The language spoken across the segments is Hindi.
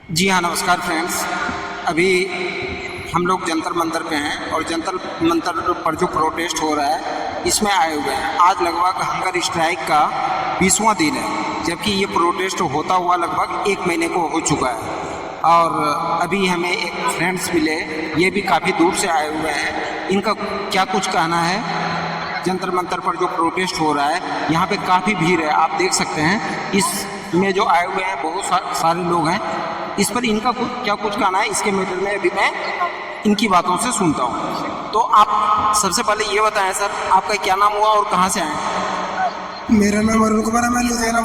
जी हाँ, नमस्कार फ्रेंड्स। अभी हम लोग जंतर मंतर पे हैं और जंतर मंतर पर जो प्रोटेस्ट हो रहा है इसमें आए हुए हैं। आज लगभग हंगर स्ट्राइक का 20वां दिन है, जबकि ये प्रोटेस्ट होता हुआ लगभग 1 महीने को हो चुका है। और अभी हमें एक फ्रेंड्स मिले, ये भी काफ़ी दूर से आए हुए हैं। इनका क्या कुछ कहना है जंतर मंतर पर जो प्रोटेस्ट हो रहा है। यहाँ पे काफ़ी भीड़ है, आप देख सकते हैं। इसमें जो आए हुए हैं बहुत सारे लोग हैं। इस पर इनका क्या कुछ कहना है इसके मैटर में अभी मैं इनकी बातों से सुनता हूँ। तो आप सबसे पहले ये बताएं सर, आपका क्या नाम हुआ और कहाँ से आए? मेरा नाम अरुण कुमार है, मैं लुधियाना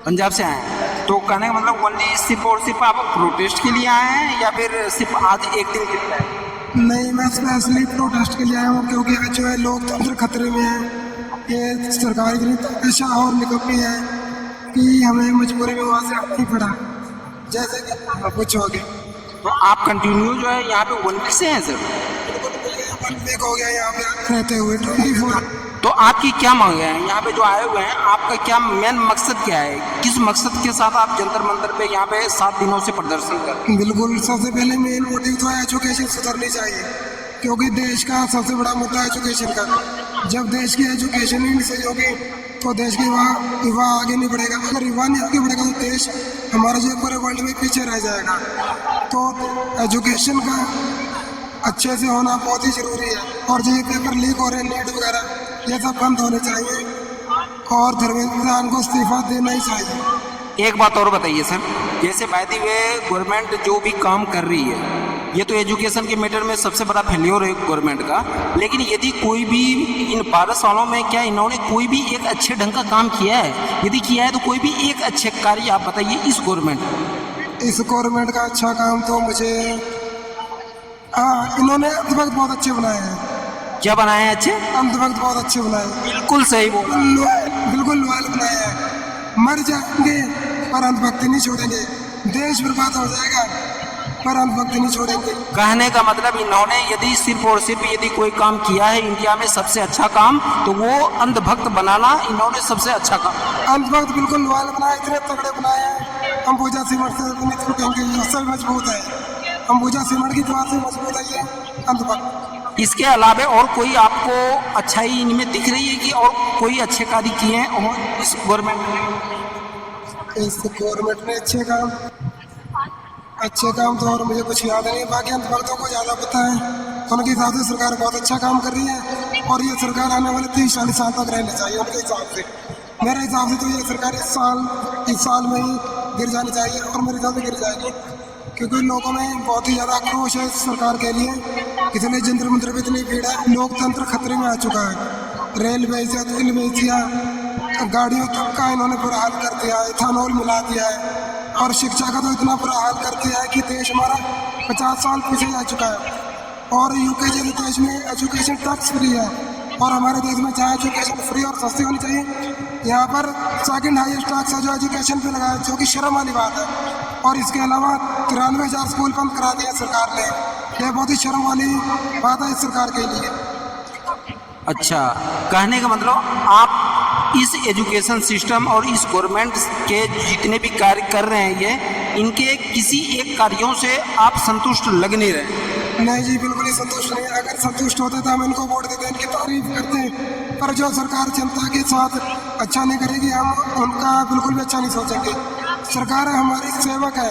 पंजाब से आए हैं। तो कहने का मतलब ओनली सिर्फ और सिर्फ आप प्रोटेस्ट के लिए आए हैं या फिर सिर्फ आज एक दिन के लिए आए? नहीं, मैं स्पेशली प्रोटेस्ट के लिए आया हूँ क्योंकि जो है लोकतंत्र खतरे में है। ये सरकार इतनी ऐसा और निकम्मी है कि हमें मजबूरी में वहाँ से आना ही पड़ा, जैसे कि कुछ हो गया। तो आप कंटिन्यू जो है यहाँ पे 1 वीक से हैं सर? 1 वीक हो गया यहाँ पे रहते हुए 24। तो आपकी क्या मांगे हैं यहाँ पे जो आए हुए हैं? आपका क्या मेन मकसद क्या है? किस मकसद के साथ आप जंतर मंतर पे यहाँ पे 7 दिनों से प्रदर्शन कर रहे हैं? बिल्कुल, सबसे पहले मेन मोटिव तो है एजुकेशन सुधरनी चाहिए, क्योंकि देश का सबसे बड़ा मुद्दा है एजुकेशन का। जब देश की एजुकेशन ही नहीं सही होगी तो देश की युवा आगे नहीं बढ़ेगा। अगर युवा नहीं आगे बढ़ेगा तो देश हमारा जो पूरे वर्ल्ड में पीछे रह जाएगा। तो एजुकेशन का अच्छे से होना बहुत ही ज़रूरी है। और जो ये पेपर लीक हो रहे हैं, नीट वगैरह, ये सब बंद होने चाहिए और धर्मेंद्र प्रधान को इस्तीफा देना ही चाहिए। एक बात और बताइए सर, जैसे बाय द वे गवर्नमेंट जो भी काम कर रही है, ये तो एजुकेशन के मैटर में सबसे बड़ा फेल्योर है गवर्नमेंट का। लेकिन यदि कोई भी इन 12 सालों में क्या इन्होंने कोई भी एक अच्छे ढंग का काम किया है? यदि किया है तो कोई भी एक अच्छे कार्य आप बताइए इस गवर्नमेंट का अच्छा काम तो मुझे इन्होंने अंधभक्त बहुत अच्छे बनाए हैं। क्या बनाए हैं अच्छे? अंधभक्त बहुत अच्छे बनाए हैं। बिल्कुल सही बोला। बिल्कुल लॉयल बनाए हैं। मर जाएंगे पर अंधभक्ति नहीं छोड़ेंगे। देश बर्बाद हो जाएगा पर अंधभक्ति नहीं छोड़ेंगे। कहने का मतलब इन्होंने यदि सिर्फ और सिर्फ यदि कोई काम किया है इंडिया में सबसे अच्छा काम, तो वो अंधभक्त बनाना इन्होंने सबसे अच्छा काम। अंधभक्त बिल्कुल लॉयल बनाए, इतने तगड़े बनाए हैं। अंबुजा सीमेंट से नहीं टूटेंगे, उससे मजबूत है। अंबुजा सीमेंट की दुआ से मजबूत है ये अंधभक्त। इसके अलावा और कोई आपको अच्छाई इनमें दिख रही है कि और कोई अच्छे कार्य किए हैं और इस गवर्नमेंट ने अच्छे काम तो और मुझे कुछ याद नहीं है। बाकी अंधभक्तों को ज़्यादा पता है। उनके हिसाब से सरकार बहुत अच्छा काम कर रही है और ये सरकार आने वाले 30-40 साल तक रहनी चाहिए उनके हिसाब से। मेरे हिसाब से तो ये सरकार इस साल में ही गिर जानी चाहिए और मेरे हिसाब से गिर जाएगी, क्योंकि लोगों में बहुत ही ज़्यादा आक्रोश है इस सरकार के लिए। इसलिए जंतर मंतर पर इतनी भीड़ है। लोकतंत्र खतरे में आ चुका है। रेलवे से तेल बेच दिया, गाड़ियों तक का इन्होंने बुरा हाल कर दिया है, इथेनॉल मिला दिया है। और शिक्षा का तो इतना बुरा हाल कर दिया है कि देश हमारा 50 साल पीछे जा चुका है। और यूके जैसे देश में एजुकेशन टैक्स फ्री है और हमारे देश में चाहे एजुकेशन फ्री और सस्ती होनी चाहिए, यहाँ पर सेकंड हाईएस्ट टैक्स है जो एजुकेशन पे लगा है, जो कि शर्म वाली बात है। और इसके अलावा 93,000 स्कूल बंद करा दिया सरकार ने। यह बहुत ही शर्म वाली बात है इस सरकार के लिए। अच्छा, कहने का मतलब आप इस एजुकेशन सिस्टम और इस गवर्नमेंट के जितने भी कार्य कर रहे हैं ये इनके किसी एक कार्यों से आप संतुष्ट लग नहीं रहे? नहीं जी, बिल्कुल ही संतुष्ट नहीं। अगर संतुष्ट होते तो हम इनको वोट देते, इनकी तारीफ करते। पर जो सरकार जनता के साथ अच्छा नहीं करेगी, हम उनका बिल्कुल भी अच्छा नहीं सोचेंगे। सरकार हमारी सेवक है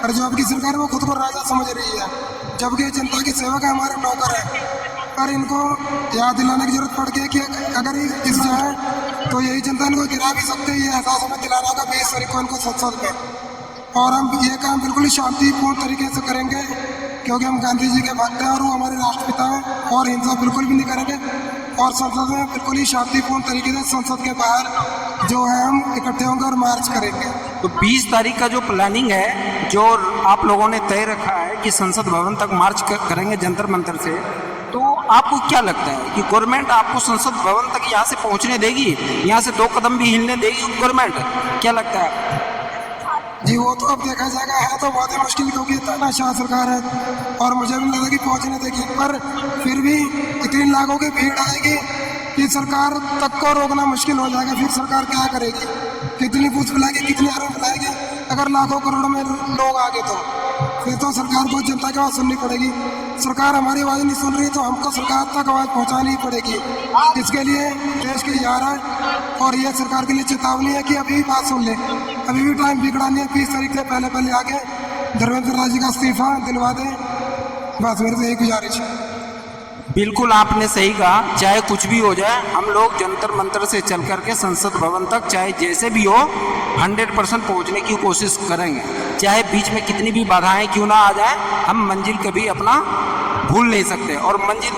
और जो आपकी सरकार है वो खुद को राजा समझ रही है, जबकि जनता की सेवक है, हमारे नौकर है। पर इनको याद दिलाने की जरूरत पड़ गई कि अगर इस जाए तो यही जनता इनको गिरा भी सकते हैं। ये एहसास हमें दिलाना होगा 20 तारीख को इनको संसद में। और हम ये काम बिल्कुल ही शांतिपूर्ण तरीके से करेंगे, क्योंकि हम गांधी जी के भक्त हैं और वो हमारे राष्ट्रपिता हैं। और हिंसा बिल्कुल भी नहीं करेंगे और संसद में बिल्कुल ही शांतिपूर्ण तरीके से संसद के बाहर जो है हम इकट्ठे होंगे और मार्च करेंगे। तो 20 तारीख का जो प्लानिंग है, जो आप लोगों ने तय रखा है कि संसद भवन तक मार्च करेंगे जंतर मंतर से, तो आपको क्या लगता है कि गवर्नमेंट आपको संसद भवन तक यहाँ से पहुँचने देगी? यहाँ से 2 कदम भी हिलने देगी गवर्नमेंट? क्या लगता है? जी, वो तो अब देखा जाएगा। है तो बहुत ही मुश्किल, क्योंकि तानाशाह सरकार है और मुझे भी लगा कि पहुँचने देगी। पर फिर भी इतनी लाखों की भीड़ आएगी कि सरकार तक को रोकना मुश्किल हो जाएगा। फिर सरकार क्या करेगी? कितनी पुलिस बुलाएगी, कितनी आर्मी बुलाएगी? अगर लाखों करोड़ों में लोग आ गए तो फिर तो सरकार को जनता की आवाज़ सुननी पड़ेगी। सरकार हमारी आवाज़ नहीं सुन रही तो हमको सरकार तक आवाज़ पहुंचानी ही पड़ेगी। इसके लिए देश की यार है और ये सरकार के लिए चेतावनी है कि अभी भी बात सुन ले, अभी भी टाइम बिगड़ा नहीं है। 20 तारीख से पहले आके धर्मेंद्र राज जी का इस्तीफा दिलवा दें, बस मेरे से यही गुजारिश है। बिल्कुल आपने सही कहा, चाहे कुछ भी हो जाए हम लोग जंतर मंतर से चल करके संसद भवन तक चाहे जैसे भी हो 100% पहुंचने की कोशिश करेंगे। चाहे बीच में कितनी भी बाधाएं क्यों ना आ जाए, हम मंजिल कभी अपना भूल नहीं सकते और मंजिल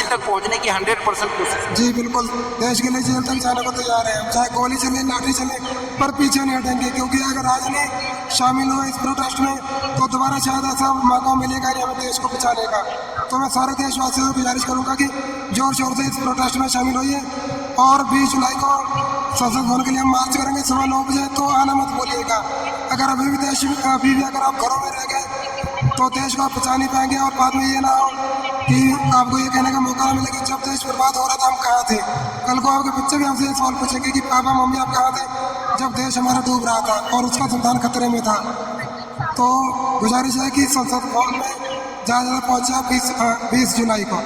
तक पहुंचने की 100% कोशिश। जी बिल्कुल, देश के लिए जेल तक जाने को तैयार है हम, चाहे गोली चले लाठी चले, पर पीछे नहीं हटेंगे। क्योंकि अगर आज नहीं शामिल हुए इस प्रोटेस्ट में तो दोबारा शायद ऐसा मौका मिलेगा नहीं हमें देश को बचाने का। तो मैं सारे देशवासियों से गुजारिश करूंगा कि जोर शोर से इस प्रोटेस्ट में शामिल होइए और 20 जुलाई को संसद भवन के लिए हम मार्च करेंगे सुबह 9 बजे। तो आना मत बोलिएगा। अगर अभी भी अगर आप घरों में रह गए तो देश को आप बचा नहीं पाएंगे और बाद में ये ना हो कि आपको ये कहने का मौका ना मिले कि जब देश बर्बाद हो रहा था हम कहाँ थे। कल को आपके बच्चे भी हमसे ये सवाल पूछेंगे कि पापा मम्मी आप कहाँ थे जब देश हमारा डूब रहा था और उसका संतान खतरे में था। तो गुजारिश है कि संसद भवन में ज़्यादा पहुँचे 20 जुलाई को।